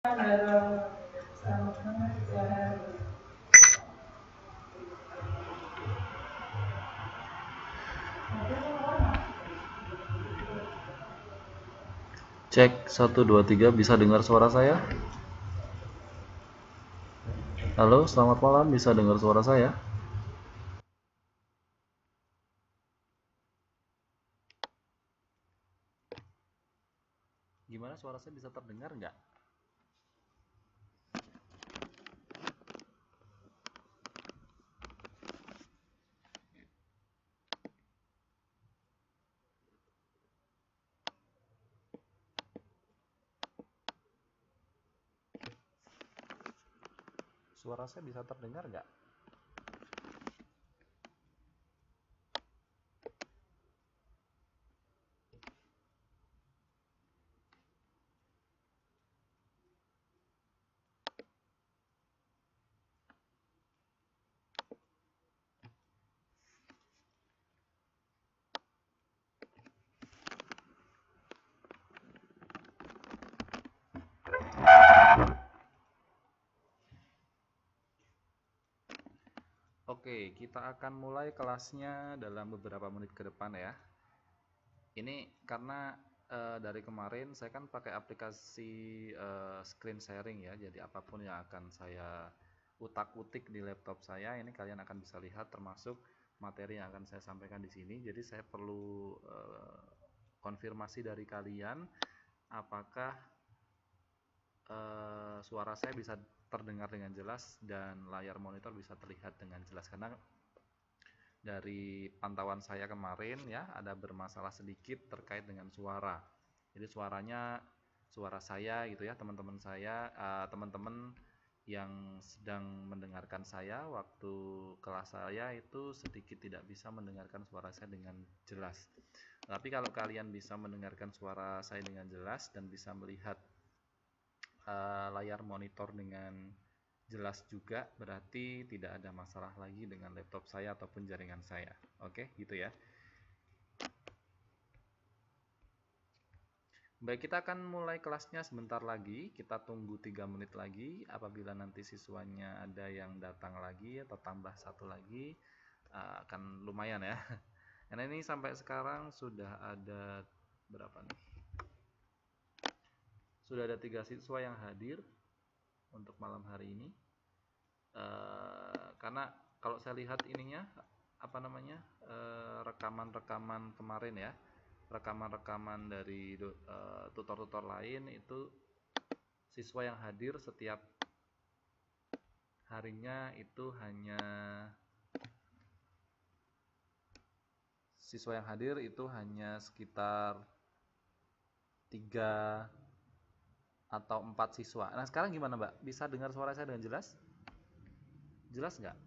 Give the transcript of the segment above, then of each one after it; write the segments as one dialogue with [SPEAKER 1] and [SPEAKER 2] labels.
[SPEAKER 1] Cek 1 2 3, bisa dengar suara saya? Halo, selamat malam, bisa dengar suara saya? Gimana, suara saya bisa terdengar nggak? Suara saya bisa terdengar nggak? Oke, kita akan mulai kelasnya dalam beberapa menit ke depan ya. Ini karena dari kemarin saya kan pakai aplikasi screen sharing ya. Jadi apapun yang akan saya utak-utik di laptop saya, ini kalian akan bisa lihat termasuk materi yang akan saya sampaikan di sini. Jadi saya perlu konfirmasi dari kalian apakah suara saya bisa terdengar dengan jelas dan layar monitor bisa terlihat dengan jelas, karena dari pantauan saya kemarin ya ada bermasalah sedikit terkait dengan suara. Jadi suara saya gitu ya, teman-teman saya, teman-teman yang sedang mendengarkan saya waktu kelas saya itu sedikit tidak bisa mendengarkan suara saya dengan jelas. Tapi kalau kalian bisa mendengarkan suara saya dengan jelas dan bisa melihat layar monitor dengan jelas juga, berarti tidak ada masalah lagi dengan laptop saya ataupun jaringan saya. Oke, gitu ya. Baik, kita akan mulai kelasnya sebentar lagi. Kita tunggu 3 menit lagi. Apabila nanti siswanya ada yang datang lagi atau tambah satu lagi, akan lumayan ya. Karena ini sampai sekarang sudah ada berapa nih? Sudah ada 3 siswa yang hadir untuk malam hari ini. Karena kalau saya lihat ininya apa namanya, rekaman-rekaman kemarin ya, rekaman-rekaman dari tutor-tutor lain itu siswa yang hadir setiap harinya itu hanya sekitar 3 atau 4 siswa. Nah sekarang gimana Mbak? Bisa dengar suara saya dengan jelas? Jelas nggak?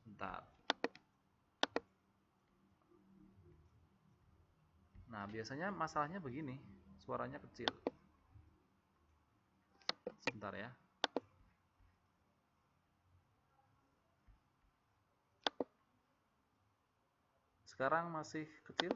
[SPEAKER 1] Sebentar. Nah biasanya masalahnya begini, suaranya kecil. Sebentar ya. Sekarang masih kecil?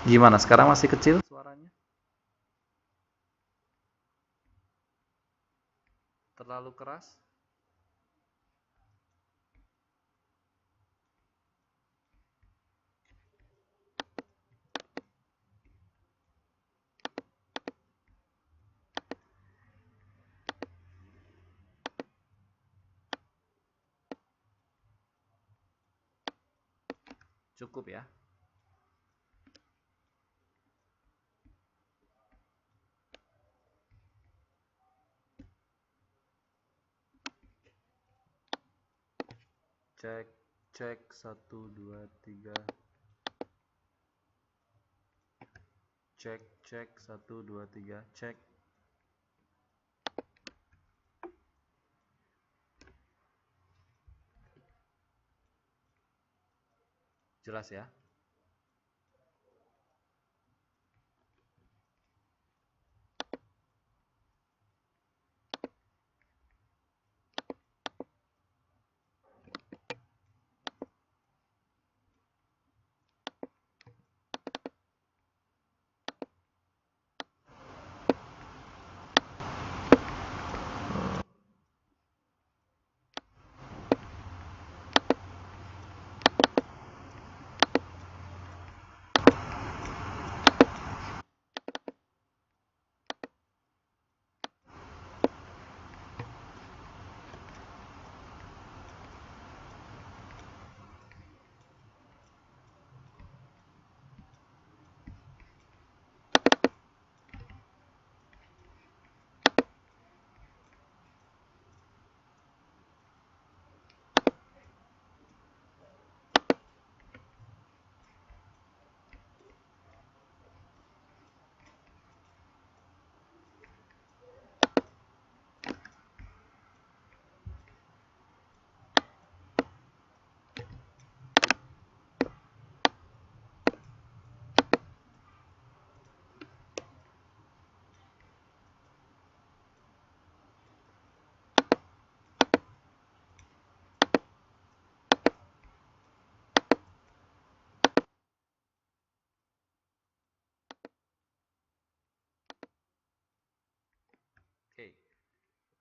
[SPEAKER 1] Gimana? Sekarang masih kecil suaranya? Terlalu keras? Cukup ya. Cek, cek 1 2 3. Cek, cek 1 2 3. Cek. Jelas ya?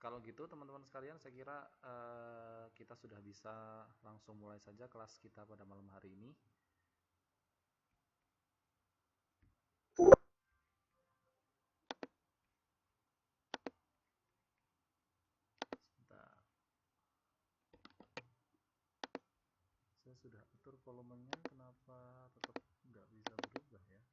[SPEAKER 1] Kalau gitu teman-teman sekalian, saya kira kita sudah bisa langsung mulai saja kelas kita pada malam hari ini. Sebentar. Saya sudah atur volumenya, kenapa tetap nggak bisa berubah ya?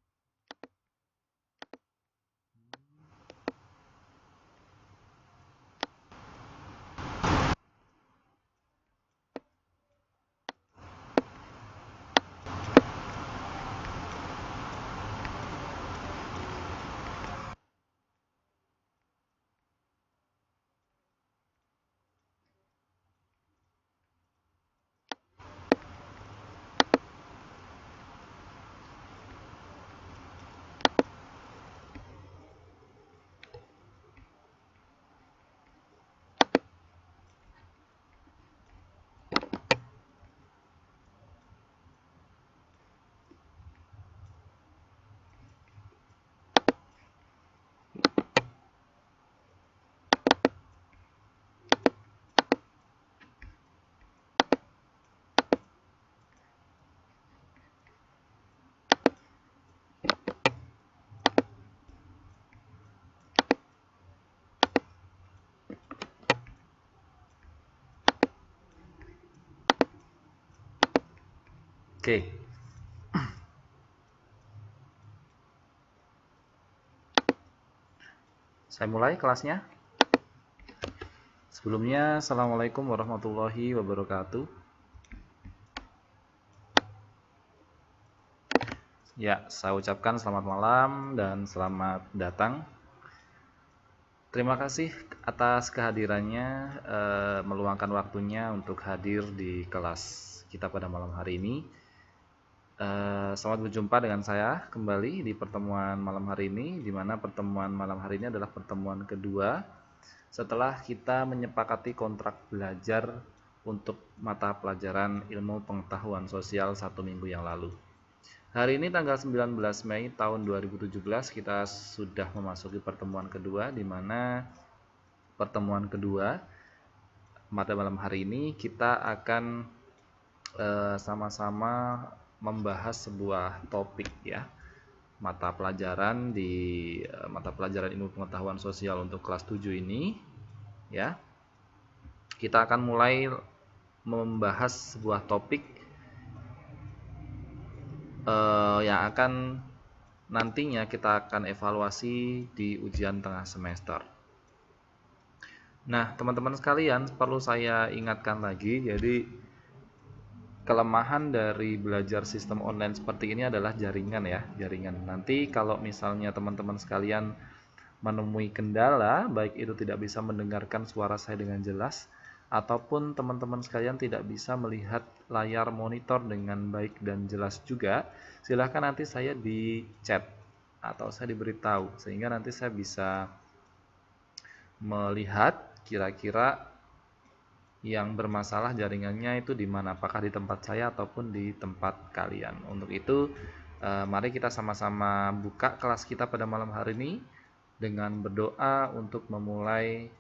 [SPEAKER 1] Oke. Saya mulai kelasnya. Sebelumnya, Assalamualaikum warahmatullahi wabarakatuh. Ya, saya ucapkan selamat malam dan selamat datang. Terima kasih atas kehadirannya, meluangkan waktunya untuk hadir di kelas kita pada malam hari ini. Selamat berjumpa dengan saya kembali di pertemuan malam hari ini, di mana pertemuan malam hari ini adalah pertemuan kedua setelah kita menyepakati kontrak belajar untuk mata pelajaran ilmu pengetahuan sosial 1 minggu yang lalu. Hari ini tanggal 19 Mei tahun 2017 kita sudah memasuki pertemuan kedua, di mana pertemuan kedua pada malam hari ini kita akan sama-sama membahas sebuah topik ya, mata pelajaran di mata pelajaran ilmu pengetahuan sosial untuk kelas 7 ini ya. Kita akan mulai membahas sebuah topik yang akan nantinya kita akan evaluasi di ujian tengah semester. Nah, teman-teman sekalian, perlu saya ingatkan lagi, jadi kelemahan dari belajar sistem online seperti ini adalah jaringan ya, jaringan. Nanti kalau misalnya teman-teman sekalian menemui kendala, baik itu tidak bisa mendengarkan suara saya dengan jelas, ataupun teman-teman sekalian tidak bisa melihat layar monitor dengan baik dan jelas juga, silahkan nanti saya di chat atau saya diberitahu, sehingga nanti saya bisa melihat kira-kira yang bermasalah jaringannya itu di mana, apakah di tempat saya ataupun di tempat kalian. Untuk itu, mari kita sama-sama buka kelas kita pada malam hari ini dengan berdoa untuk memulai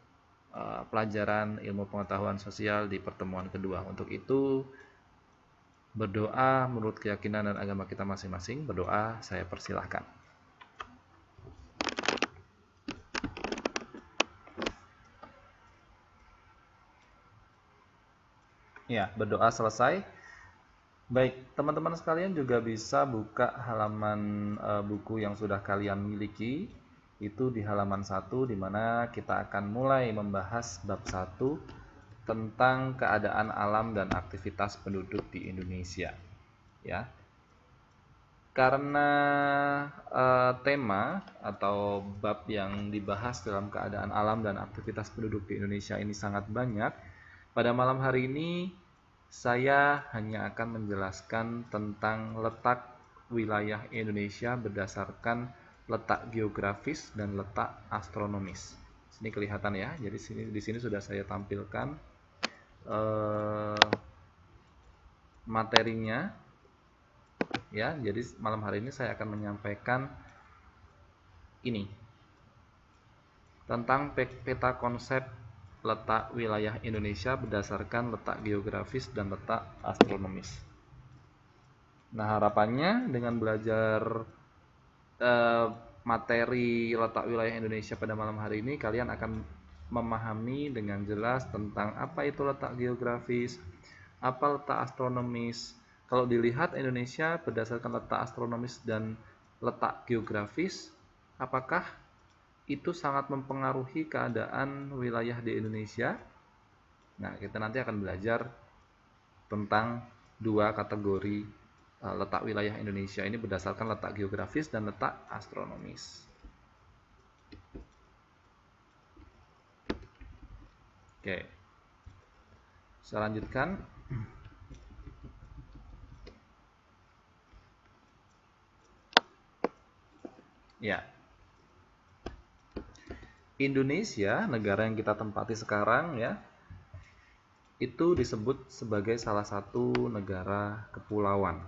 [SPEAKER 1] pelajaran ilmu pengetahuan sosial di pertemuan kedua. Untuk itu, berdoa menurut keyakinan dan agama kita masing-masing. Berdoa, saya persilahkan. Ya, berdoa selesai. Baik, teman-teman sekalian juga bisa buka halaman buku yang sudah kalian miliki. Itu di halaman 1, di mana kita akan mulai membahas bab 1 tentang keadaan alam dan aktivitas penduduk di Indonesia. Ya. Karena tema atau bab yang dibahas dalam keadaan alam dan aktivitas penduduk di Indonesia ini sangat banyak, pada malam hari ini saya hanya akan menjelaskan tentang letak wilayah Indonesia berdasarkan letak geografis dan letak astronomis. Ini kelihatan ya. Jadi di sini sudah saya tampilkan materinya. Ya, jadi malam hari ini saya akan menyampaikan ini tentang peta konsep letak wilayah Indonesia berdasarkan letak geografis dan letak astronomis. Nah, harapannya dengan belajar materi letak wilayah Indonesia pada malam hari ini, kalian akan memahami dengan jelas tentang apa itu letak geografis, apa letak astronomis. Kalau dilihat Indonesia berdasarkan letak astronomis dan letak geografis, apakah itu sangat mempengaruhi keadaan wilayah di Indonesia? Nah, kita nanti akan belajar tentang dua kategori letak wilayah Indonesia ini berdasarkan letak geografis dan letak astronomis. Oke, saya lanjutkan. Ya, Indonesia, negara yang kita tempati sekarang ya, itu disebut sebagai salah satu negara kepulauan.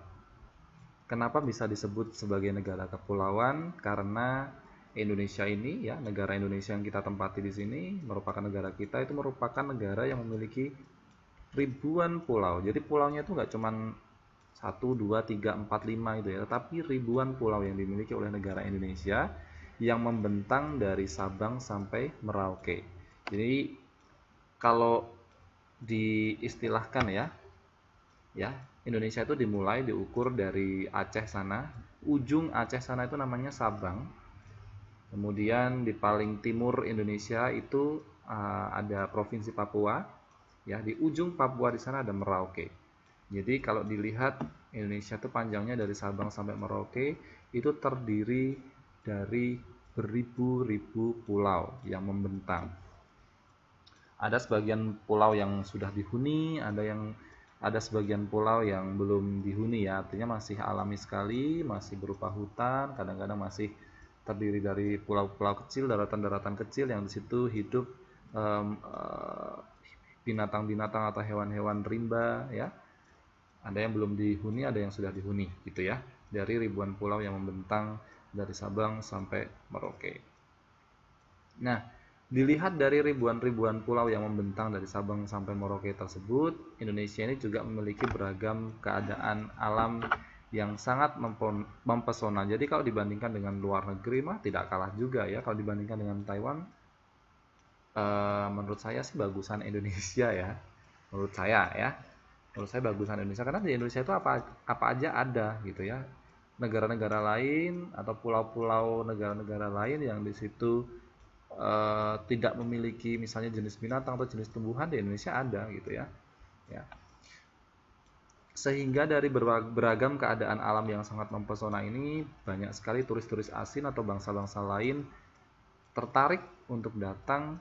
[SPEAKER 1] Kenapa bisa disebut sebagai negara kepulauan? Karena Indonesia ini ya, negara Indonesia yang kita tempati di sini merupakan negara kita, itu merupakan negara yang memiliki ribuan pulau. Jadi pulaunya itu nggak cuma 1, 2, 3, 4, 5 itu ya, tetapi ribuan pulau yang dimiliki oleh negara Indonesia yang membentang dari Sabang sampai Merauke. Jadi kalau diistilahkan ya, Indonesia itu dimulai diukur dari Aceh sana, ujung Aceh sana itu namanya Sabang. Kemudian di paling timur Indonesia itu ada Provinsi Papua, ya di ujung Papua di sana ada Merauke. Jadi kalau dilihat Indonesia itu panjangnya dari Sabang sampai Merauke itu terdiri dari beribu-ribu pulau yang membentang. Ada sebagian pulau yang sudah dihuni, ada sebagian pulau yang belum dihuni ya, artinya masih alami sekali, masih berupa hutan, kadang-kadang masih terdiri dari pulau-pulau kecil, daratan-daratan kecil yang di situ hidup binatang-binatang atau hewan-hewan rimba ya. Ada yang belum dihuni, ada yang sudah dihuni gitu ya. Dari ribuan pulau yang membentang dari Sabang sampai Merauke. Nah, dilihat dari ribuan-ribuan pulau yang membentang dari Sabang sampai Merauke tersebut, Indonesia ini juga memiliki beragam keadaan alam yang sangat mempesona. Jadi kalau dibandingkan dengan luar negeri mah tidak kalah juga ya. Kalau dibandingkan dengan Taiwan, menurut saya sih bagusan Indonesia ya. Menurut saya bagusan Indonesia karena di Indonesia itu apa aja ada gitu ya. Negara-negara lain atau pulau-pulau negara-negara lain yang di situ tidak memiliki misalnya jenis binatang atau jenis tumbuhan, di Indonesia ada gitu ya. Sehingga dari beragam keadaan alam yang sangat mempesona ini, banyak sekali turis-turis asing atau bangsa-bangsa lain tertarik untuk datang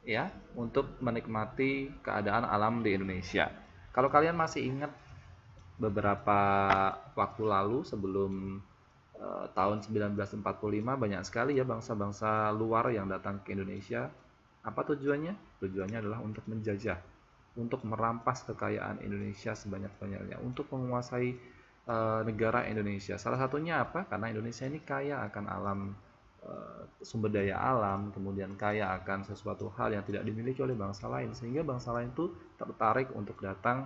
[SPEAKER 1] ya, untuk menikmati keadaan alam di Indonesia. Kalau kalian masih ingat beberapa waktu lalu sebelum tahun 1945 banyak sekali ya bangsa-bangsa luar yang datang ke Indonesia. Apa tujuannya? Tujuannya adalah untuk menjajah, untuk merampas kekayaan Indonesia sebanyak-banyaknya, untuk menguasai negara Indonesia. Salah satunya apa? Karena Indonesia ini kaya akan alam, sumber daya alam, kemudian kaya akan sesuatu hal yang tidak dimiliki oleh bangsa lain, sehingga bangsa lain itu tertarik untuk datang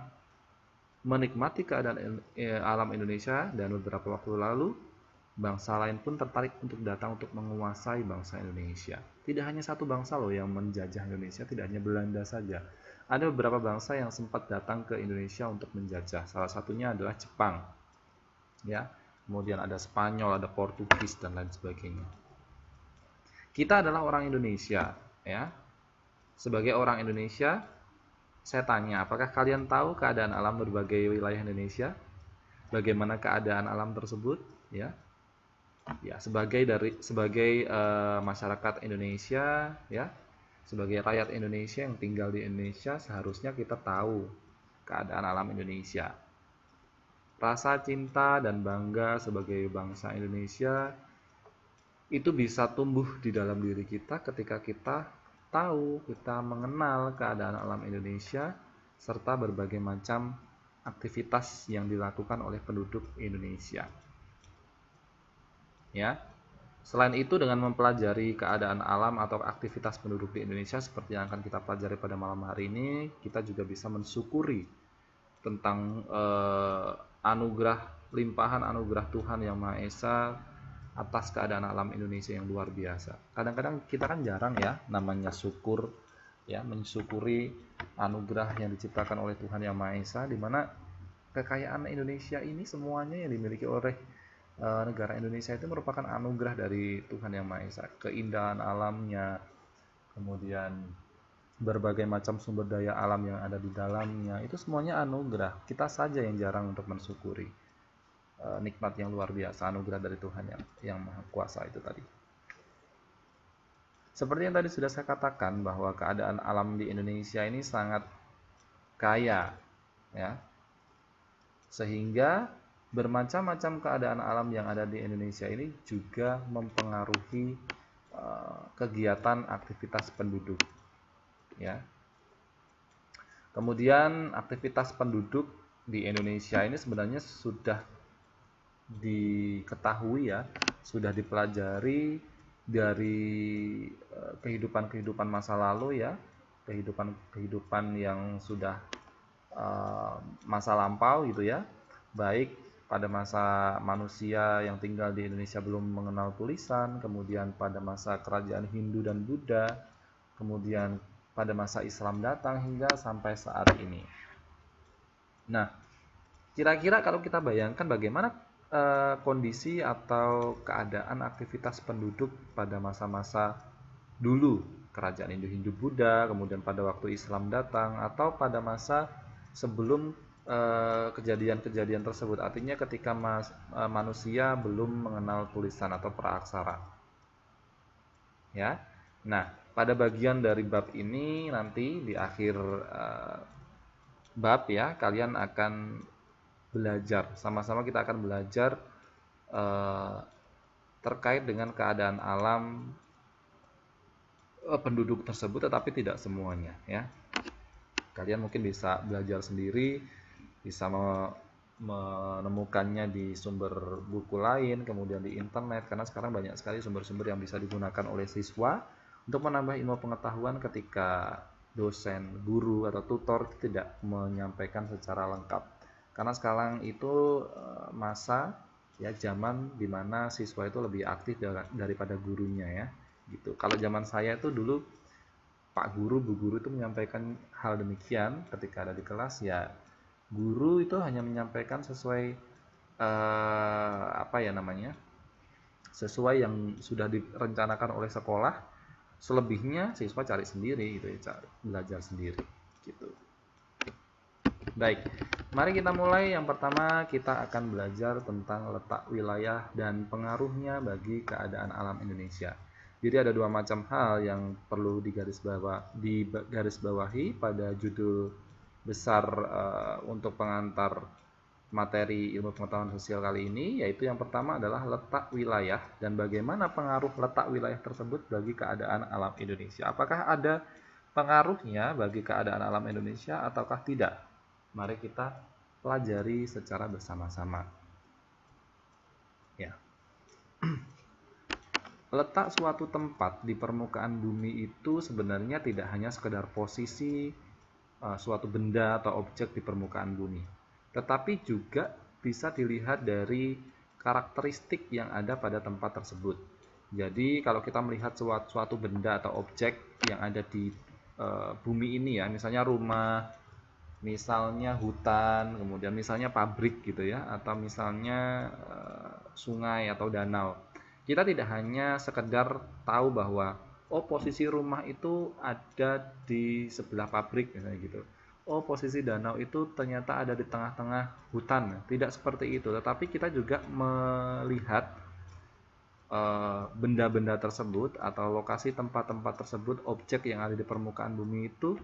[SPEAKER 1] menikmati keadaan alam Indonesia. Dan beberapa waktu lalu bangsa lain pun tertarik untuk datang untuk menguasai bangsa Indonesia. Tidak hanya satu bangsa loh yang menjajah Indonesia, tidak hanya Belanda saja. Ada beberapa bangsa yang sempat datang ke Indonesia untuk menjajah. Salah satunya adalah Jepang. Ya. Kemudian ada Spanyol, ada Portugis dan lain sebagainya. Kita adalah orang Indonesia, ya. Sebagai orang Indonesia, saya tanya, apakah kalian tahu keadaan alam berbagai wilayah Indonesia? Bagaimana keadaan alam tersebut, ya? Ya, sebagai masyarakat Indonesia ya, sebagai rakyat Indonesia yang tinggal di Indonesia, seharusnya kita tahu keadaan alam Indonesia. Rasa cinta dan bangga sebagai bangsa Indonesia itu bisa tumbuh di dalam diri kita ketika kita tahu, kita mengenal keadaan alam Indonesia serta berbagai macam aktivitas yang dilakukan oleh penduduk Indonesia. Ya, Selain itu, dengan mempelajari keadaan alam atau aktivitas penduduk di Indonesia seperti yang akan kita pelajari pada malam hari ini, kita juga bisa mensyukuri tentang limpahan anugerah Tuhan Yang Maha Esa atas keadaan alam Indonesia yang luar biasa. Kadang-kadang kita kan jarang ya namanya syukur, ya, mensyukuri anugerah yang diciptakan oleh Tuhan Yang Maha Esa, di mana kekayaan Indonesia ini semuanya yang dimiliki oleh negara Indonesia itu merupakan anugerah dari Tuhan Yang Maha Esa. Keindahan alamnya, kemudian berbagai macam sumber daya alam yang ada di dalamnya, itu semuanya anugerah. Kita saja yang jarang untuk mensyukuri nikmat yang luar biasa, anugerah dari Tuhan yang Maha Kuasa itu tadi. Seperti yang tadi sudah saya katakan, bahwa keadaan alam di Indonesia ini sangat kaya, ya, sehingga bermacam-macam keadaan alam yang ada di Indonesia ini juga mempengaruhi kegiatan aktivitas penduduk, ya. Kemudian aktivitas penduduk di Indonesia ini sebenarnya sudah diketahui, ya, sudah dipelajari dari kehidupan-kehidupan masa lalu, ya, kehidupan yang sudah masa lampau gitu, ya, baik pada masa manusia yang tinggal di Indonesia belum mengenal tulisan, kemudian pada masa kerajaan Hindu dan Buddha, kemudian pada masa Islam datang hingga sampai saat ini. Nah, kira-kira kalau kita bayangkan bagaimana kondisi atau keadaan aktivitas penduduk pada masa-masa dulu kerajaan Hindu Buddha, kemudian pada waktu Islam datang, atau pada masa sebelum kejadian-kejadian tersebut, artinya ketika manusia belum mengenal tulisan atau praaksara, ya. Nah, pada bagian dari bab ini nanti di akhir bab, ya, kalian akan belajar, sama-sama kita akan belajar terkait dengan keadaan alam penduduk tersebut, tetapi tidak semuanya, ya. Kalian mungkin bisa belajar sendiri, bisa menemukannya di sumber buku lain, kemudian di internet, karena sekarang banyak sekali sumber-sumber yang bisa digunakan oleh siswa untuk menambah ilmu pengetahuan ketika dosen, guru, atau tutor tidak menyampaikan secara lengkap. Karena sekarang itu masa, ya, zaman dimana siswa itu lebih aktif daripada gurunya, ya, gitu. Kalau zaman saya itu dulu Pak Guru, Bu Guru itu menyampaikan hal demikian ketika ada di kelas, ya, guru itu hanya menyampaikan sesuai sesuai yang sudah direncanakan oleh sekolah. Selebihnya siswa cari sendiri gitu, ya, belajar sendiri gitu. Baik, mari kita mulai. Yang pertama kita akan belajar tentang letak wilayah dan pengaruhnya bagi keadaan alam Indonesia. Jadi ada dua macam hal yang perlu digarisbawahi pada judul besar untuk pengantar materi ilmu pengetahuan sosial kali ini, yaitu yang pertama adalah letak wilayah dan bagaimana pengaruh letak wilayah tersebut bagi keadaan alam Indonesia. Apakah ada pengaruhnya bagi keadaan alam Indonesia ataukah tidak? Mari kita pelajari secara bersama-sama. Ya. Letak suatu tempat di permukaan bumi itu sebenarnya tidak hanya sekedar posisi suatu benda atau objek di permukaan bumi, tetapi juga bisa dilihat dari karakteristik yang ada pada tempat tersebut. Jadi kalau kita melihat suatu benda atau objek yang ada di bumi ini, ya, misalnya rumah, misalnya hutan, kemudian misalnya pabrik gitu, ya, atau misalnya sungai atau danau. Kita tidak hanya sekedar tahu bahwa posisi rumah itu ada di sebelah pabrik misalnya gitu. Posisi danau itu ternyata ada di tengah-tengah hutan. Tidak seperti itu, tetapi kita juga melihat benda-benda tersebut atau lokasi tempat-tempat tersebut, objek yang ada di permukaan bumi itu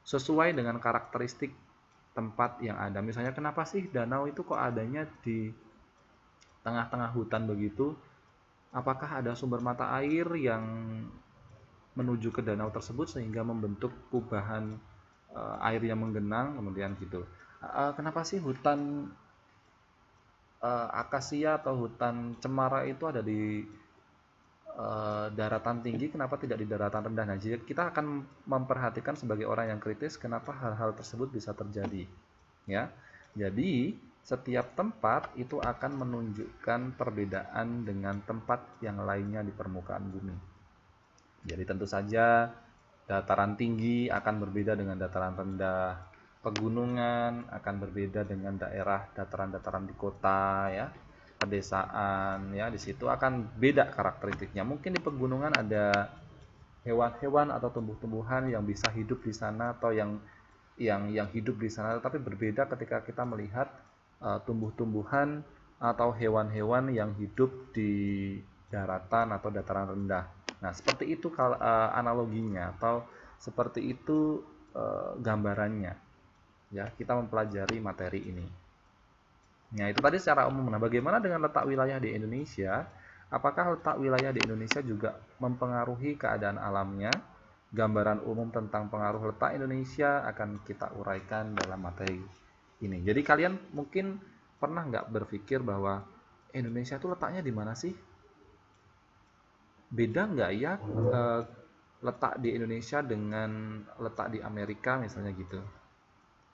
[SPEAKER 1] sesuai dengan karakteristik tempat yang ada. Misalnya, kenapa sih danau itu kok adanya di tengah-tengah hutan begitu? Apakah ada sumber mata air yang menuju ke danau tersebut sehingga membentuk kubahan air yang menggenang, kemudian gitu. Kenapa sih hutan akasia atau hutan cemara itu ada di daratan tinggi, kenapa tidak di daratan rendah? Nah, jadi kita akan memperhatikan sebagai orang yang kritis kenapa hal-hal tersebut bisa terjadi, ya. Jadi setiap tempat itu akan menunjukkan perbedaan dengan tempat yang lainnya di permukaan bumi. Jadi tentu saja dataran tinggi akan berbeda dengan dataran rendah, pegunungan akan berbeda dengan daerah dataran-dataran di kota, ya, pedesaan, ya, di situ akan beda karakteristiknya. Mungkin di pegunungan ada hewan-hewan atau tumbuh-tumbuhan yang bisa hidup di sana atau yang hidup di sana, tapi berbeda ketika kita melihat tumbuh-tumbuhan atau hewan-hewan yang hidup di daratan atau dataran rendah. Nah, seperti itu analoginya atau seperti itu gambarannya. Ya, kita mempelajari materi ini. Nah, itu tadi secara umum. Nah, bagaimana dengan letak wilayah di Indonesia? Apakah letak wilayah di Indonesia juga mempengaruhi keadaan alamnya? Gambaran umum tentang pengaruh letak Indonesia akan kita uraikan dalam materi ini. Jadi kalian mungkin pernah nggak berpikir bahwa Indonesia itu letaknya di mana sih? Beda nggak ya letak di Indonesia dengan letak di Amerika misalnya gitu?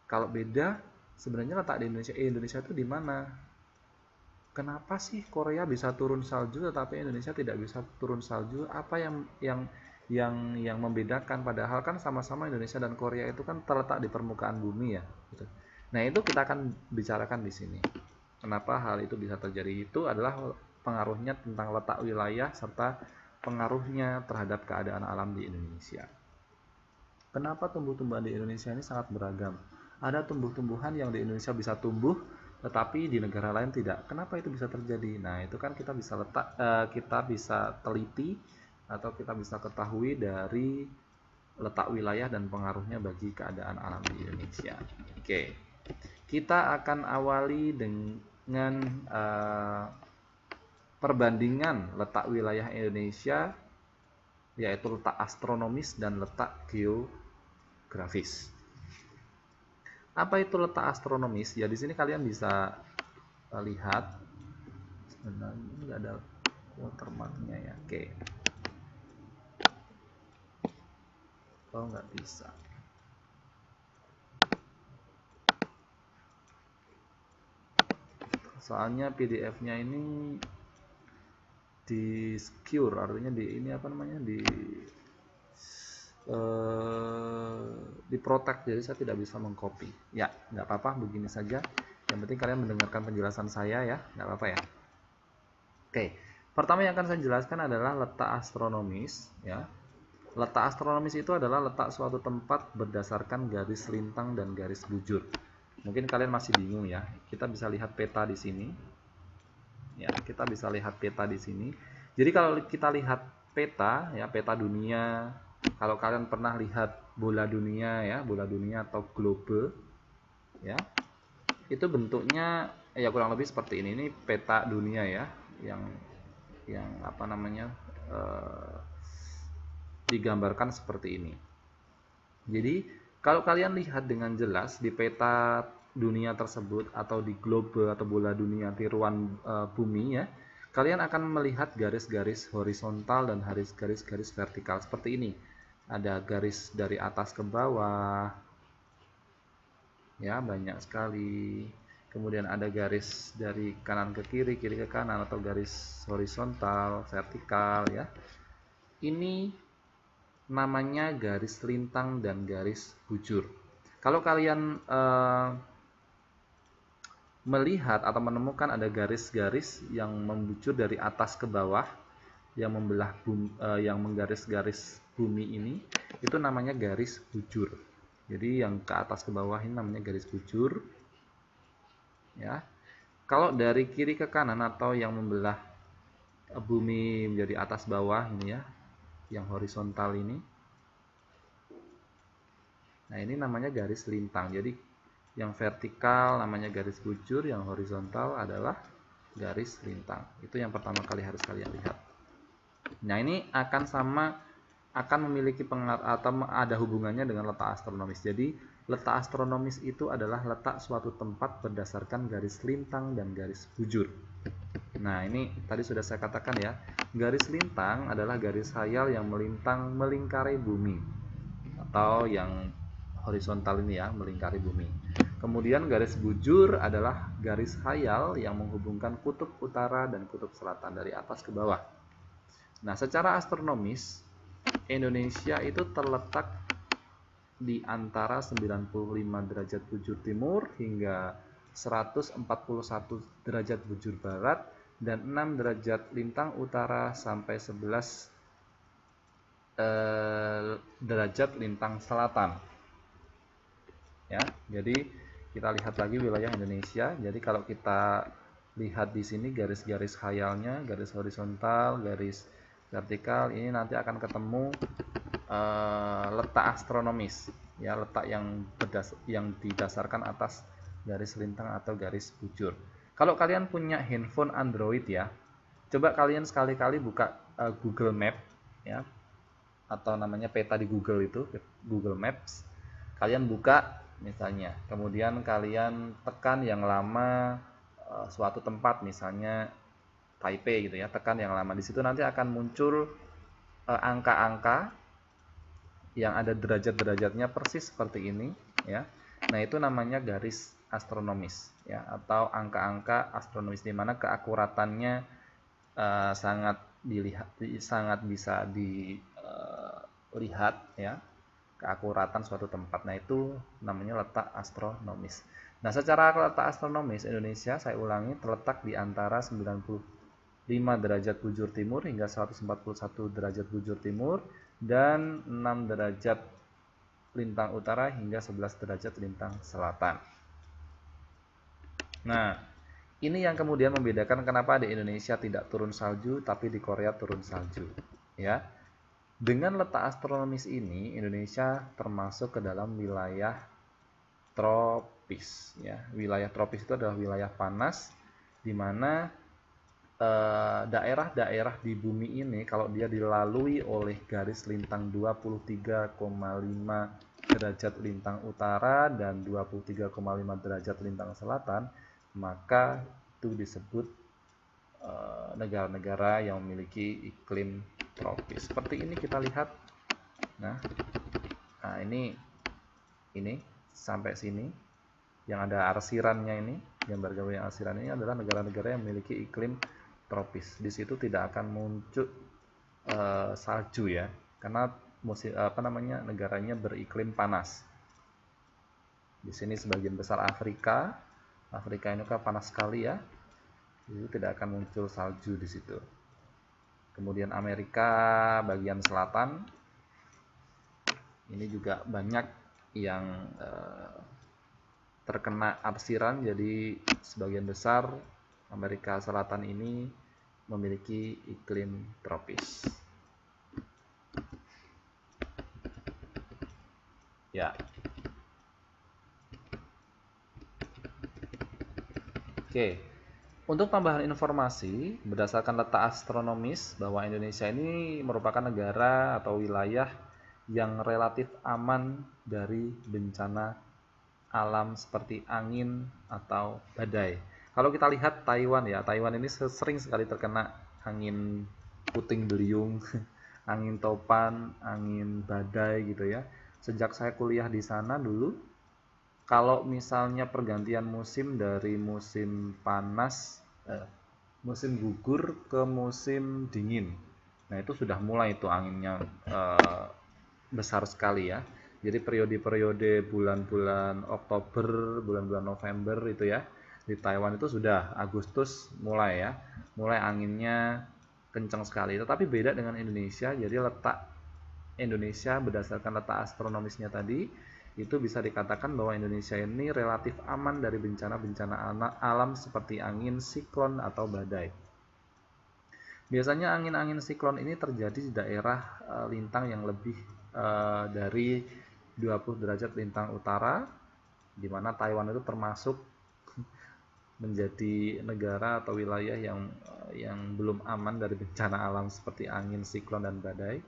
[SPEAKER 1] Kalau beda, sebenarnya letak di Indonesia itu di mana? Kenapa sih Korea bisa turun salju tetapi Indonesia tidak bisa turun salju? Apa yang membedakan? Padahal kan sama-sama Indonesia dan Korea itu kan terletak di permukaan bumi ya. Gitu. Nah, itu kita akan bicarakan di sini. Kenapa hal itu bisa terjadi? Itu adalah pengaruhnya tentang letak wilayah serta pengaruhnya terhadap keadaan alam di Indonesia. Kenapa tumbuh-tumbuhan di Indonesia ini sangat beragam? Ada tumbuh-tumbuhan yang di Indonesia bisa tumbuh, tetapi di negara lain tidak. Kenapa itu bisa terjadi? Nah, itu kan kita bisa teliti atau kita bisa ketahui dari letak wilayah dan pengaruhnya bagi keadaan alam di Indonesia. Oke, kita akan awali dengan perbandingan letak wilayah Indonesia, yaitu letak astronomis dan letak geografis. Apa itu letak astronomis? Ya, di sini kalian bisa lihat. Sebenarnya nggak ada watermarknya ya. Oke. Oh, nggak bisa. Soalnya PDF-nya ini di secure, artinya di ini apa namanya, di protect, jadi saya tidak bisa mengcopy. Ya, nggak apa-apa, begini saja. Yang penting kalian mendengarkan penjelasan saya ya, nggak apa-apa ya. Oke, pertama yang akan saya jelaskan adalah letak astronomis. Ya, letak astronomis itu adalah letak suatu tempat berdasarkan garis lintang dan garis bujur. Mungkin kalian masih bingung ya. Kita bisa lihat peta di sini. Ya, kita bisa lihat peta di sini. Jadi kalau kita lihat peta, ya, peta dunia. Kalau kalian pernah lihat bola dunia ya, bola dunia atau globe, ya, itu bentuknya ya kurang lebih seperti ini. Ini peta dunia ya, yang apa namanya digambarkan seperti ini. Jadi kalau kalian lihat dengan jelas di peta dunia tersebut atau di globe atau bola dunia tiruan bumi ya, kalian akan melihat garis-garis horizontal dan garis-garis vertikal seperti ini. Ada garis dari atas ke bawah, ya, banyak sekali. Kemudian ada garis dari kanan ke kiri, kiri ke kanan, atau garis horizontal, vertikal ya. Ini namanya garis lintang dan garis bujur. Kalau kalian melihat atau menemukan ada garis-garis yang membujur dari atas ke bawah, yang membelah yang menggaris-garis bumi ini, itu namanya garis bujur. Jadi yang ke atas ke bawah ini namanya garis bujur. Ya. Kalau dari kiri ke kanan atau yang membelah bumi menjadi atas bawah ini ya, yang horizontal ini. Nah, ini namanya garis lintang. Jadi yang vertikal namanya garis bujur, yang horizontal adalah garis lintang. Itu yang pertama kali harus kalian lihat. Nah, ini akan sama akan memiliki pengaruh atau ada hubungannya dengan letak astronomis. Jadi letak astronomis itu adalah letak suatu tempat berdasarkan garis lintang dan garis bujur. Nah, ini tadi sudah saya katakan ya, garis lintang adalah garis khayal yang melintang melingkari bumi, atau yang horizontal ini ya, melingkari bumi. Kemudian garis bujur adalah garis khayal yang menghubungkan kutub utara dan kutub selatan dari atas ke bawah. Nah, secara astronomis, Indonesia itu terletak di antara 95 derajat bujur timur hingga 141 derajat bujur barat dan 6 derajat lintang utara sampai 11 derajat lintang selatan. Ya, jadi kita lihat lagi wilayah Indonesia. Jadi kalau kita lihat di sini garis-garis khayalnya, garis horizontal, garis vertikal, ini nanti akan ketemu letak astronomis, ya, letak yang didasarkan atas garis lintang atau garis bujur. Kalau kalian punya handphone Android ya, coba kalian sekali-kali buka Google Map ya, atau namanya peta di Google itu, Google Maps. Kalian buka misalnya, kemudian kalian tekan yang lama suatu tempat, misalnya Taipei gitu ya, tekan yang lama. Di situ nanti akan muncul angka-angka yang ada derajat-derajatnya persis seperti ini ya. Nah, itu namanya garis astronomis ya, atau angka-angka astronomis, di mana keakuratannya sangat bisa dilihat ya, keakuratan suatu tempat. Nah, itu namanya letak astronomis. Nah, secara letak astronomis Indonesia, saya ulangi, terletak di antara 95 derajat bujur timur hingga 141 derajat bujur timur dan 6 derajat lintang utara hingga 11 derajat lintang selatan. Nah, ini yang kemudian membedakan kenapa di Indonesia tidak turun salju tapi di Korea turun salju, ya. Dengan letak astronomis ini, Indonesia termasuk ke dalam wilayah tropis ya. Wilayah tropis itu adalah wilayah panas, di mana daerah-daerah di bumi ini kalau dia dilalui oleh garis lintang 23,5 derajat lintang utara dan 23,5 derajat lintang selatan, maka itu disebut negara-negara yang memiliki iklim tropis. Seperti ini kita lihat. Nah ini sampai sini yang ada arsirannya, ini gambar-gambar yang arsiran ini adalah negara-negara yang memiliki iklim tropis. Di situ tidak akan muncul salju ya, karena negaranya beriklim panas. Di sini sebagian besar Afrika ini kan panas sekali ya, itu tidak akan muncul salju di situ. Kemudian Amerika bagian selatan ini juga banyak yang terkena arsiran, jadi sebagian besar Amerika Selatan ini memiliki iklim tropis. Ya. Oke. Untuk tambahan informasi, berdasarkan letak astronomis bahwa Indonesia ini merupakan negara atau wilayah yang relatif aman dari bencana alam seperti angin atau badai. Kalau kita lihat Taiwan ya, Taiwan ini sering sekali terkena angin puting beliung, angin topan, angin badai gitu ya. Sejak saya kuliah di sana dulu, kalau misalnya pergantian musim dari musim panas, musim gugur ke musim dingin, nah itu sudah mulai itu anginnya besar sekali ya. Jadi periode-periode bulan-bulan Oktober, bulan-bulan November itu ya, di Taiwan itu sudah Agustus mulai ya, mulai anginnya kencang sekali. Tetapi beda dengan Indonesia, jadi letak Indonesia berdasarkan letak astronomisnya tadi, itu bisa dikatakan bahwa Indonesia ini relatif aman dari bencana-bencana alam seperti angin, siklon, atau badai. Biasanya angin-angin siklon ini terjadi di daerah lintang yang lebih dari 20 derajat lintang utara, di mana Taiwan itu termasuk menjadi negara atau wilayah yang belum aman dari bencana alam seperti angin, siklon, dan badai.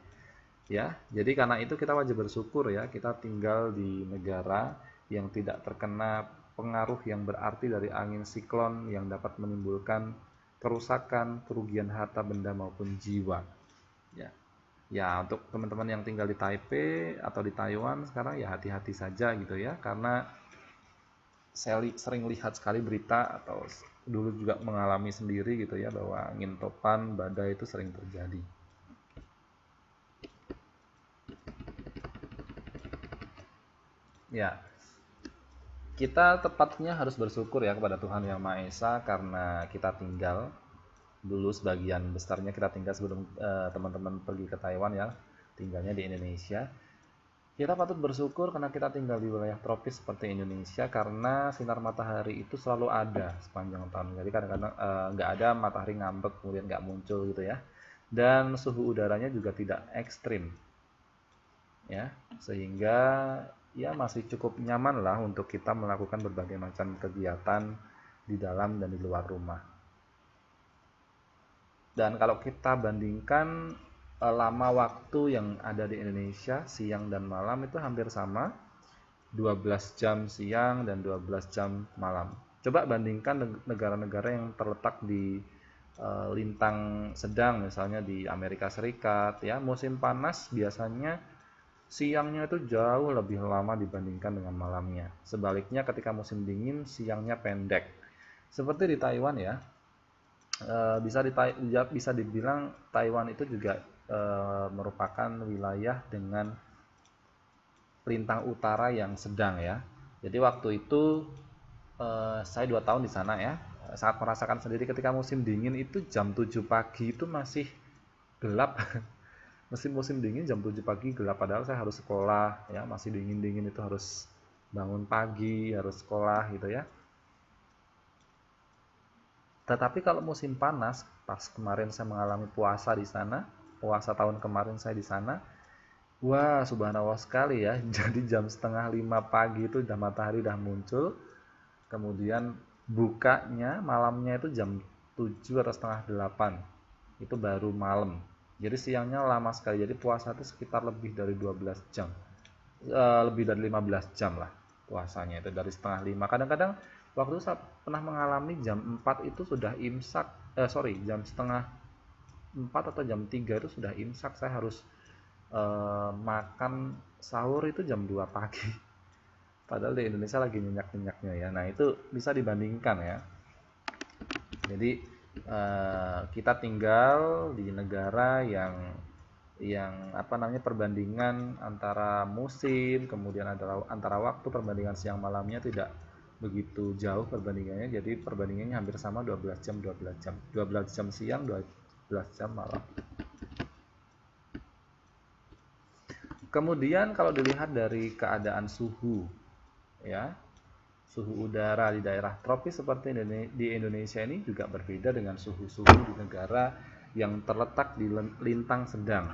[SPEAKER 1] Ya, jadi karena itu kita wajib bersyukur ya, kita tinggal di negara yang tidak terkena pengaruh yang berarti dari angin siklon yang dapat menimbulkan kerusakan, kerugian harta benda maupun jiwa. Ya, ya untuk teman-teman yang tinggal di Taipei atau di Taiwan sekarang ya hati-hati saja gitu ya, karena saya sering lihat sekali berita atau dulu juga mengalami sendiri gitu ya, bahwa angin topan, badai itu sering terjadi. Ya, kita tepatnya harus bersyukur ya kepada Tuhan Yang Maha Esa karena kita tinggal dulu sebagian besarnya kita tinggal sebelum teman-teman pergi ke Taiwan ya, tinggalnya di Indonesia. Kita patut bersyukur karena kita tinggal di wilayah tropis seperti Indonesia karena sinar matahari itu selalu ada sepanjang tahun. Jadi kadang-kadang nggak ada matahari ngambek kemudian nggak muncul gitu ya. Dan suhu udaranya juga tidak ekstrim ya, sehingga ya masih cukup nyaman lah untuk kita melakukan berbagai macam kegiatan di dalam dan di luar rumah. Dan kalau kita bandingkan lama waktu yang ada di Indonesia, siang dan malam itu hampir sama, 12 jam siang dan 12 jam malam. Coba bandingkan negara-negara yang terletak di lintang sedang, misalnya di Amerika Serikat ya, musim panas biasanya siangnya itu jauh lebih lama dibandingkan dengan malamnya. Sebaliknya ketika musim dingin siangnya pendek. Seperti di Taiwan ya, bisa dibilang Taiwan itu juga merupakan wilayah dengan lintang utara yang sedang ya. Jadi waktu itu saya 2 tahun di sana ya, sangat merasakan sendiri ketika musim dingin itu jam 7 pagi itu masih gelap. Musim dingin jam 7 pagi gelap, padahal saya harus sekolah ya, masih dingin-dingin itu harus bangun pagi, harus sekolah gitu ya. Tetapi kalau musim panas, pas kemarin saya mengalami puasa di sana, puasa tahun kemarin saya di sana, wah subhanallah sekali ya. Jadi jam setengah 5 pagi itu udah matahari udah muncul, kemudian bukanya malamnya itu jam 7 atau setengah 8, itu baru malam. Jadi siangnya lama sekali, jadi puasa itu sekitar lebih dari 12 jam, lebih dari 15 jam lah puasanya itu, dari setengah 5. Kadang-kadang waktu itu saya pernah mengalami jam 4 itu sudah imsak, jam setengah 4 atau jam 3 itu sudah imsak, saya harus makan sahur itu jam 2 pagi. Padahal di Indonesia lagi nyenyak-nyenyaknya ya. Nah itu bisa dibandingkan ya. Jadi kita tinggal di negara yang apa namanya, perbandingan antara musim, kemudian antara waktu, perbandingan siang malamnya tidak begitu jauh perbandingannya. Jadi perbandingannya hampir sama, 12 jam 12 jam. 12 jam siang, 12 jam malam. Kemudian kalau dilihat dari keadaan suhu ya, suhu udara di daerah tropis seperti di Indonesia ini juga berbeda dengan suhu-suhu di negara yang terletak di lintang sedang,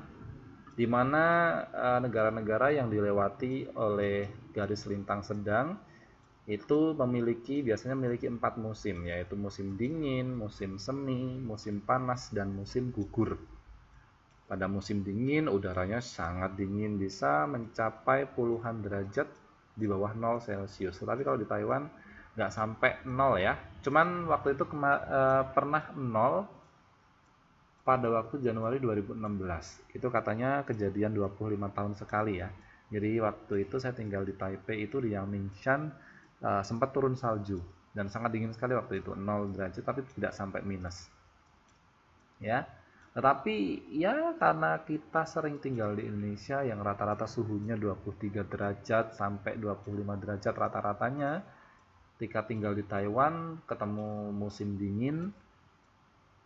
[SPEAKER 1] di mana negara-negara yang dilewati oleh garis lintang sedang itu biasanya memiliki 4 musim, yaitu musim dingin, musim semi, musim panas, dan musim gugur. Pada musim dingin udaranya sangat dingin, bisa mencapai puluhan derajat di bawah 0 Celcius. Tetapi kalau di Taiwan nggak sampai 0 ya. Cuman waktu itu pernah 0 pada waktu Januari 2016. Itu katanya kejadian 25 tahun sekali ya. Jadi waktu itu saya tinggal di Taipei, itu di Yangmingshan, sempat turun salju dan sangat dingin sekali waktu itu, 0 derajat tapi tidak sampai minus. Ya. Tetapi ya karena kita sering tinggal di Indonesia yang rata-rata suhunya 23 derajat sampai 25 derajat rata-ratanya, ketika tinggal di Taiwan ketemu musim dingin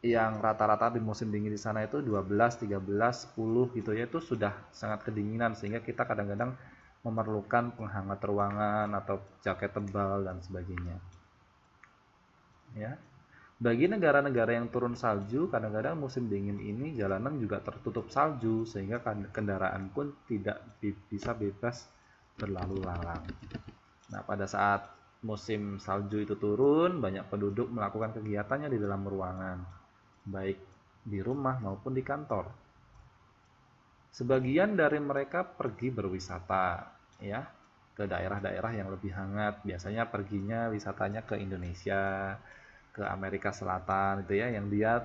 [SPEAKER 1] yang rata-rata di musim dingin di sana itu 12, 13, 10 gitu ya, itu sudah sangat kedinginan sehingga kita kadang-kadang memerlukan penghangat ruangan atau jaket tebal dan sebagainya. Ya. Bagi negara-negara yang turun salju, kadang-kadang musim dingin ini jalanan juga tertutup salju sehingga kendaraan pun tidak bisa bebas berlalu lalang. Nah, pada saat musim salju itu turun, banyak penduduk melakukan kegiatannya di dalam ruangan, baik di rumah maupun di kantor. Sebagian dari mereka pergi berwisata, ya, ke daerah-daerah yang lebih hangat. Biasanya perginya wisatanya ke Indonesia, ke Amerika Selatan, gitu ya, yang dia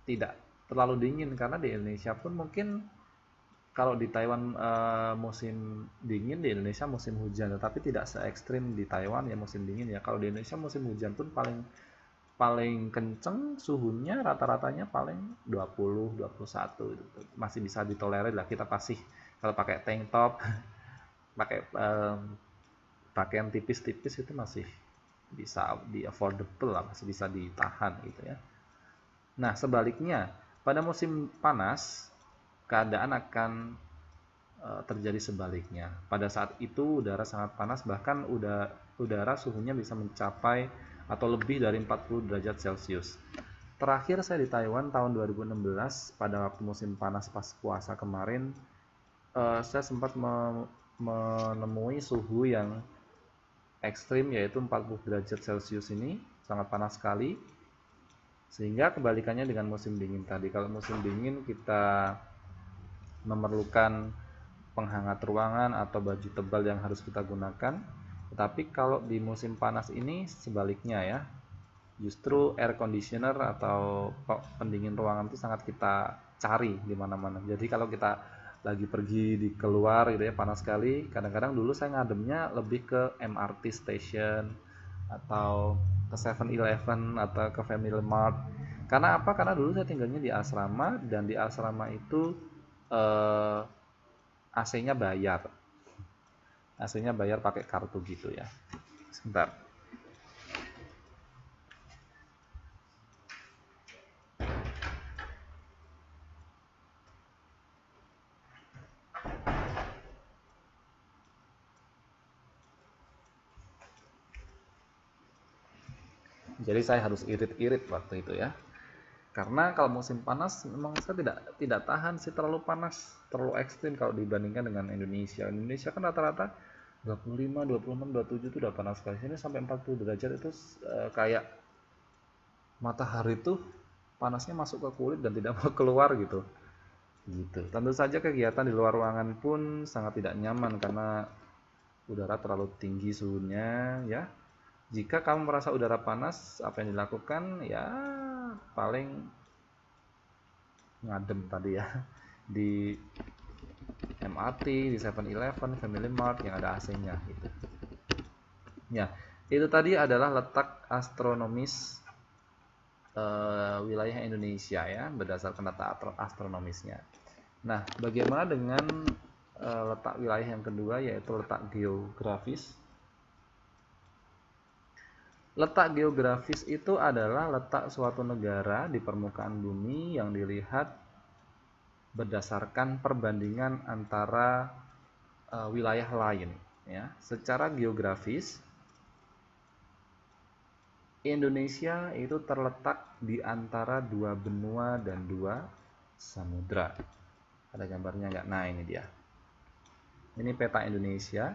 [SPEAKER 1] tidak terlalu dingin, karena di Indonesia pun mungkin kalau di Taiwan musim dingin, di Indonesia musim hujan, tetapi tidak se ekstrim di Taiwan ya musim dingin ya. Kalau di Indonesia musim hujan pun paling paling kenceng suhunya rata-ratanya paling 20 21 gitu. Masih bisa ditolerir lah, kita pasti kalau pakai tank top pakai pakaian tipis-tipis itu masih bisa di affordable lah, masih bisa ditahan gitu ya. Nah, sebaliknya pada musim panas keadaan akan terjadi sebaliknya. Pada saat itu udara sangat panas, bahkan udara suhunya bisa mencapai atau lebih dari 40 derajat Celcius. Terakhir saya di Taiwan tahun 2016 pada waktu musim panas pas puasa kemarin, saya sempat menemui suhu yang ekstrim, yaitu 40 derajat Celcius. Ini sangat panas sekali, sehingga kebalikannya dengan musim dingin tadi. Kalau musim dingin kita memerlukan penghangat ruangan atau baju tebal yang harus kita gunakan, tetapi kalau di musim panas ini sebaliknya ya, justru air conditioner atau pendingin ruangan itu sangat kita cari di mana-mana. Jadi kalau kita lagi pergi di keluar gitu ya, panas sekali, kadang-kadang dulu saya ngademnya lebih ke MRT station atau ke 7-Eleven atau ke Family Mart. Karena apa? Karena dulu saya tinggalnya di asrama, dan di asrama itu AC-nya bayar. AC-nya bayar pakai kartu gitu ya. Sebentar. Jadi saya harus irit-irit waktu itu ya. Karena kalau musim panas memang saya tidak tahan sih, terlalu panas, terlalu ekstrim kalau dibandingkan dengan Indonesia. Indonesia kan rata-rata 25, 26, 27 itu udah panas sekali. Sini sampai 40 derajat itu kayak matahari tuh panasnya masuk ke kulit dan tidak mau keluar gitu. Gitu. Tentu saja kegiatan di luar ruangan pun sangat tidak nyaman karena udara terlalu tinggi suhunya ya. Jika kamu merasa udara panas, apa yang dilakukan? Ya paling ngadem tadi ya di MRT, di 7-Eleven, Family Mart yang ada AC-nya gitu. Ya, itu tadi adalah letak astronomis wilayah Indonesia ya, berdasarkan data astronomisnya. Nah, bagaimana dengan letak wilayah yang kedua, yaitu letak geografis? Letak geografis itu adalah letak suatu negara di permukaan bumi yang dilihat berdasarkan perbandingan antara wilayah lain ya. Secara geografis Indonesia itu terletak di antara dua benua dan dua samudra. Ada gambarnya nggak? Nah, ini dia. Ini peta Indonesia.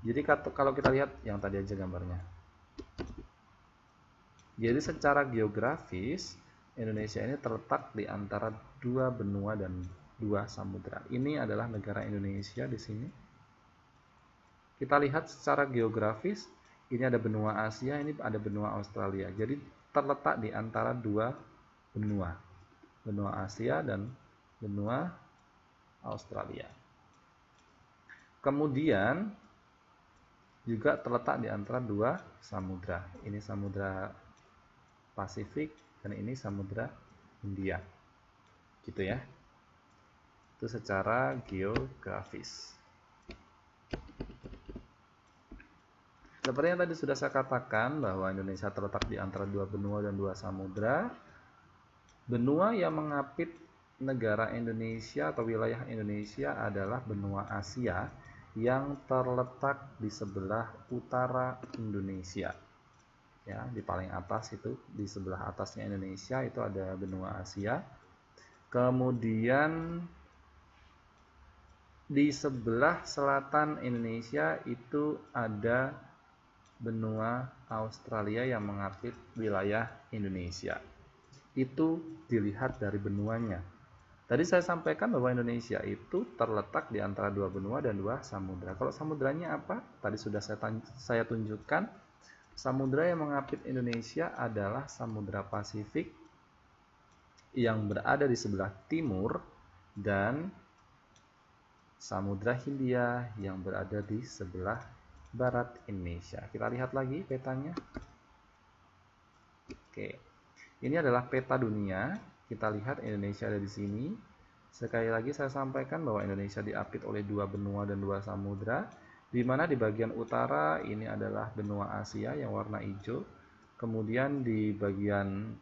[SPEAKER 1] Jadi kalau kita lihat yang tadi aja gambarnya. Jadi secara geografis Indonesia ini terletak di antara dua benua dan dua samudra. Ini adalah negara Indonesia di sini. Kita lihat secara geografis, ini ada benua Asia, ini ada benua Australia. Jadi terletak di antara dua benua, benua Asia dan benua Australia. Kemudian juga terletak di antara dua samudra. Ini samudra Pasifik dan ini samudra Hindia. Gitu ya. Itu secara geografis. Seperti yang tadi sudah saya katakan bahwa Indonesia terletak di antara dua benua dan dua samudra. Benua yang mengapit negara Indonesia atau wilayah Indonesia adalah benua Asia yang terletak di sebelah utara Indonesia. Ya, di paling atas itu, di sebelah atasnya Indonesia itu ada benua Asia. Kemudian di sebelah selatan Indonesia itu ada benua Australia yang mengapit wilayah Indonesia. Itu dilihat dari benuanya. Tadi saya sampaikan bahwa Indonesia itu terletak di antara dua benua dan dua samudra. Kalau samudranya apa? Tadi sudah saya tunjukkan. Samudra yang mengapit Indonesia adalah Samudra Pasifik yang berada di sebelah timur dan Samudra Hindia yang berada di sebelah barat Indonesia. Kita lihat lagi petanya. Oke. Ini adalah peta dunia. Kita lihat Indonesia ada di sini. Sekali lagi saya sampaikan bahwa Indonesia diapit oleh dua benua dan dua samudra, di mana di bagian utara ini adalah benua Asia yang warna hijau. Kemudian di bagian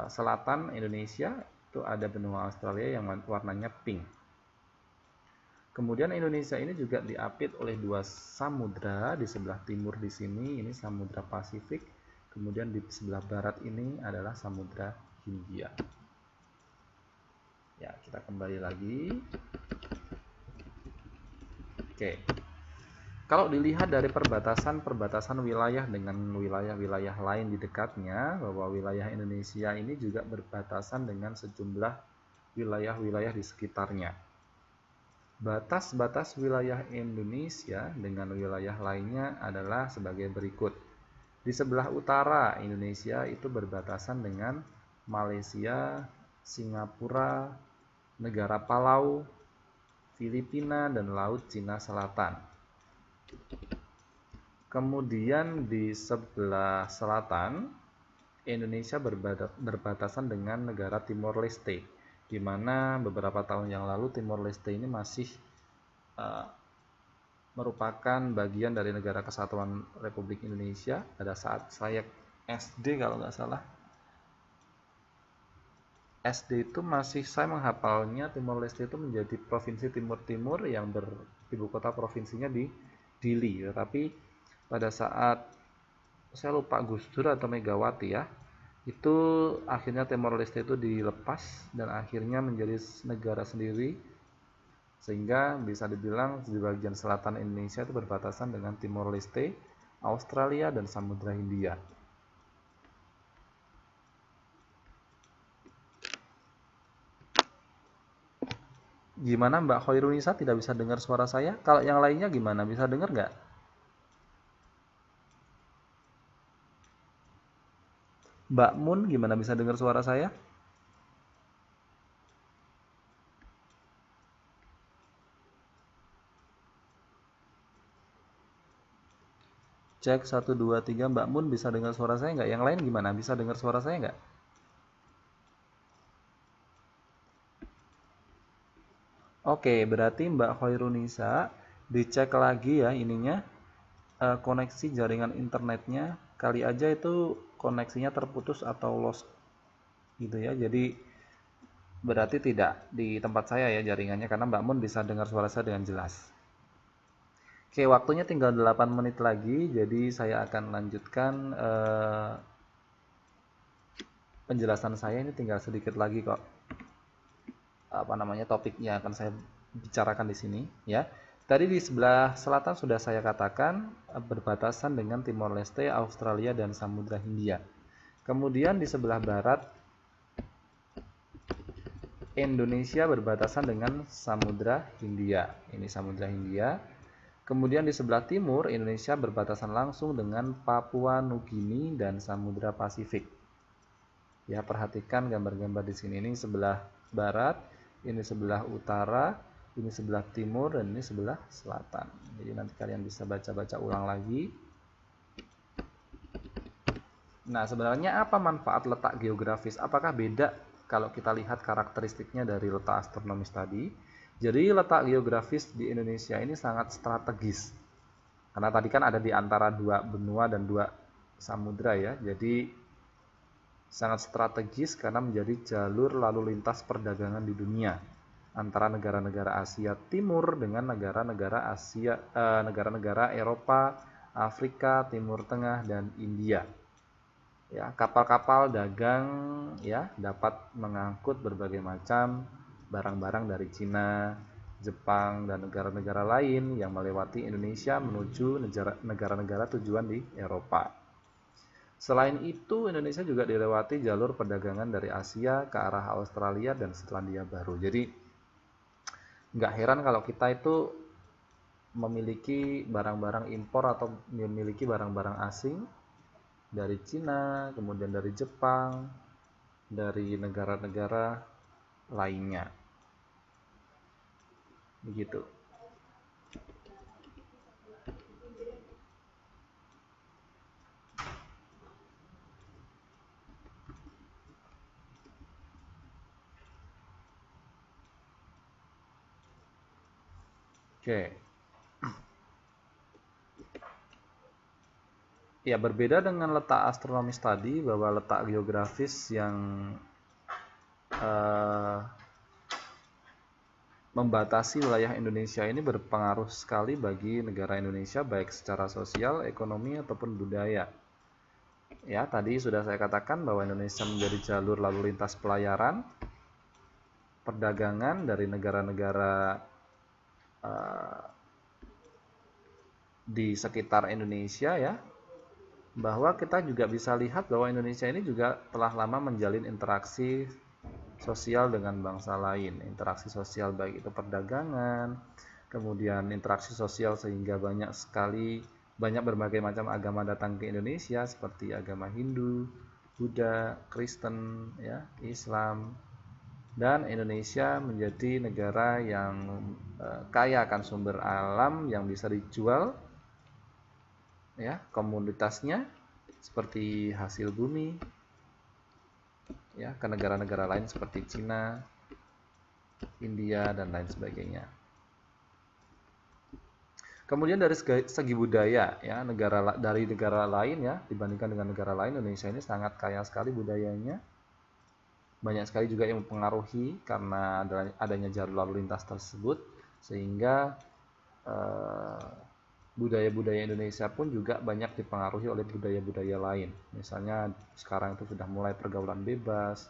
[SPEAKER 1] selatan Indonesia itu ada benua Australia yang warnanya pink. Kemudian Indonesia ini juga diapit oleh dua samudra di sebelah timur di sini, ini Samudra Pasifik. Kemudian di sebelah barat ini adalah Samudra Hindia. Ya, kita kembali lagi. Oke. Kalau dilihat dari perbatasan wilayah dengan wilayah-wilayah lain di dekatnya, bahwa wilayah Indonesia ini juga berbatasan dengan sejumlah wilayah-wilayah di sekitarnya. Batas-batas wilayah Indonesia dengan wilayah lainnya adalah sebagai berikut. Di sebelah utara Indonesia itu berbatasan dengan Malaysia, Singapura, negara Palau, Filipina, dan Laut Cina Selatan. Kemudian di sebelah selatan Indonesia berbatasan dengan negara Timor Leste, di mana beberapa tahun yang lalu Timor Leste ini masih merupakan bagian dari negara kesatuan Republik Indonesia. Pada saat saya SD kalau nggak salah, SD itu masih saya menghafalnya Timor Leste itu menjadi provinsi Timur Timur yang ibu kota provinsinya di Dili. Tetapi pada saat saya lupa Gus Dur atau Megawati ya, itu akhirnya Timor Leste itu dilepas dan akhirnya menjadi negara sendiri, sehingga bisa dibilang di bagian selatan Indonesia itu berbatasan dengan Timor Leste, Australia, dan Samudra Hindia. Gimana Mbak Khairunisa, tidak bisa dengar suara saya? Kalau yang lainnya gimana? Bisa dengar nggak? Mbak Mun gimana, bisa dengar suara saya? Cek 1, 2, 3. Mbak Mun bisa dengar suara saya nggak? Yang lain gimana? Bisa dengar suara saya nggak? Oke, berarti Mbak Khairunisa dicek lagi ya ininya, koneksi jaringan internetnya. Kali aja itu koneksinya terputus atau lost gitu ya. Jadi berarti tidak di tempat saya ya jaringannya, karena Mbak Mun bisa dengar suara saya dengan jelas. Oke, waktunya tinggal 8 menit lagi, jadi saya akan lanjutkan penjelasan saya. Ini tinggal sedikit lagi kok. Topiknya akan saya bicarakan di sini ya. Tadi di sebelah selatan sudah saya katakan berbatasan dengan Timor Leste, Australia, dan Samudra Hindia. Kemudian di sebelah barat Indonesia berbatasan dengan Samudra Hindia. Ini Samudra Hindia. Kemudian di sebelah timur Indonesia berbatasan langsung dengan Papua Nugini dan Samudra Pasifik. Ya, perhatikan gambar-gambar di sini. Ini sebelah barat, ini sebelah utara, ini sebelah timur, dan ini sebelah selatan. Jadi nanti kalian bisa baca-baca ulang lagi. Nah, sebenarnya apa manfaat letak geografis? Apakah beda kalau kita lihat karakteristiknya dari letak astronomis tadi? Jadi letak geografis di Indonesia ini sangat strategis. Karena tadi kan ada di antara dua benua dan dua samudra ya. Jadi sangat strategis karena menjadi jalur lalu lintas perdagangan di dunia antara negara-negara Asia Timur dengan negara-negara negara-negara Eropa, Afrika, Timur Tengah, dan India. Ya, kapal-kapal dagang ya dapat mengangkut berbagai macam barang-barang dari Cina, Jepang, dan negara-negara lain yang melewati Indonesia menuju negara-negara tujuan di Eropa. Selain itu, Indonesia juga dilewati jalur perdagangan dari Asia ke arah Australia dan Selandia Baru. Jadi nggak heran kalau kita itu memiliki barang-barang impor atau memiliki barang-barang asing dari Cina, kemudian dari Jepang, dari negara-negara lainnya. Begitu. Oke. Ya, berbeda dengan letak astronomis tadi, bahwa letak geografis yang membatasi wilayah Indonesia ini berpengaruh sekali bagi negara Indonesia, baik secara sosial, ekonomi, ataupun budaya. Ya, tadi sudah saya katakan bahwa Indonesia menjadi jalur lalu lintas pelayaran, perdagangan dari negara-negara di sekitar Indonesia, ya, bahwa kita juga bisa lihat bahwa Indonesia ini juga telah lama menjalin interaksi sosial dengan bangsa lain, interaksi sosial baik itu perdagangan, kemudian interaksi sosial sehingga banyak berbagai macam agama datang ke Indonesia seperti agama Hindu, Buddha, Kristen, ya, Islam, dan Indonesia menjadi negara yang kaya akan sumber alam yang bisa dijual, ya, komoditasnya seperti hasil bumi, ya, ke negara-negara lain seperti Cina, India, dan lain sebagainya. Kemudian dari segi budaya, ya, dari negara lain, ya, dibandingkan dengan negara lain, Indonesia ini sangat kaya sekali budayanya. Banyak sekali juga yang mempengaruhi karena adanya jalur lalu lintas tersebut, sehingga budaya-budaya Indonesia pun juga banyak dipengaruhi oleh budaya-budaya lain. Misalnya sekarang itu sudah mulai pergaulan bebas,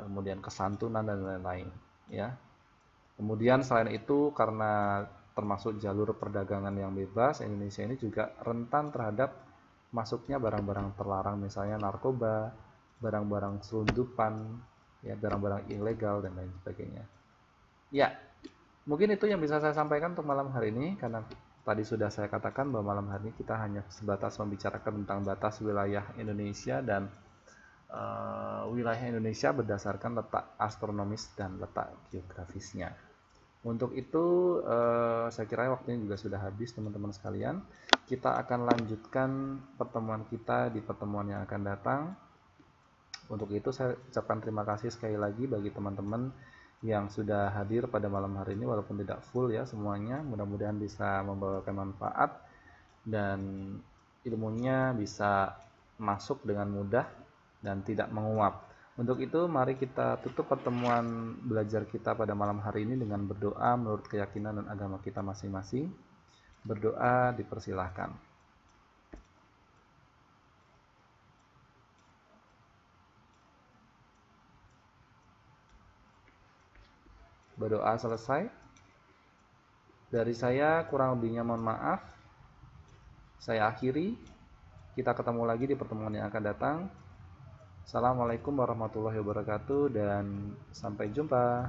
[SPEAKER 1] kemudian kesantunan dan lain-lain, ya. Kemudian selain itu, karena termasuk jalur perdagangan yang bebas, Indonesia ini juga rentan terhadap masuknya barang-barang terlarang, misalnya narkoba, barang-barang selundupan, ya, barang-barang ilegal dan lain sebagainya. Ya, mungkin itu yang bisa saya sampaikan untuk malam hari ini, karena tadi sudah saya katakan bahwa malam hari ini kita hanya sebatas membicarakan tentang batas wilayah Indonesia dan wilayah Indonesia berdasarkan letak astronomis dan letak geografisnya. Untuk itu saya kira waktunya juga sudah habis, teman-teman sekalian. Kita akan lanjutkan pertemuan kita di pertemuan yang akan datang. Untuk itu saya ucapkan terima kasih sekali lagi bagi teman-teman yang sudah hadir pada malam hari ini, walaupun tidak full, ya, semuanya. Mudah-mudahan bisa membawakan manfaat dan ilmunya bisa masuk dengan mudah dan tidak menguap. Untuk itu mari kita tutup pertemuan belajar kita pada malam hari ini dengan berdoa menurut keyakinan dan agama kita masing-masing. Berdoa dipersilahkan. Berdoa selesai. Dari saya kurang lebihnya mohon maaf. Saya akhiri. Kita ketemu lagi di pertemuan yang akan datang. Assalamualaikum warahmatullahi wabarakatuh dan sampai jumpa.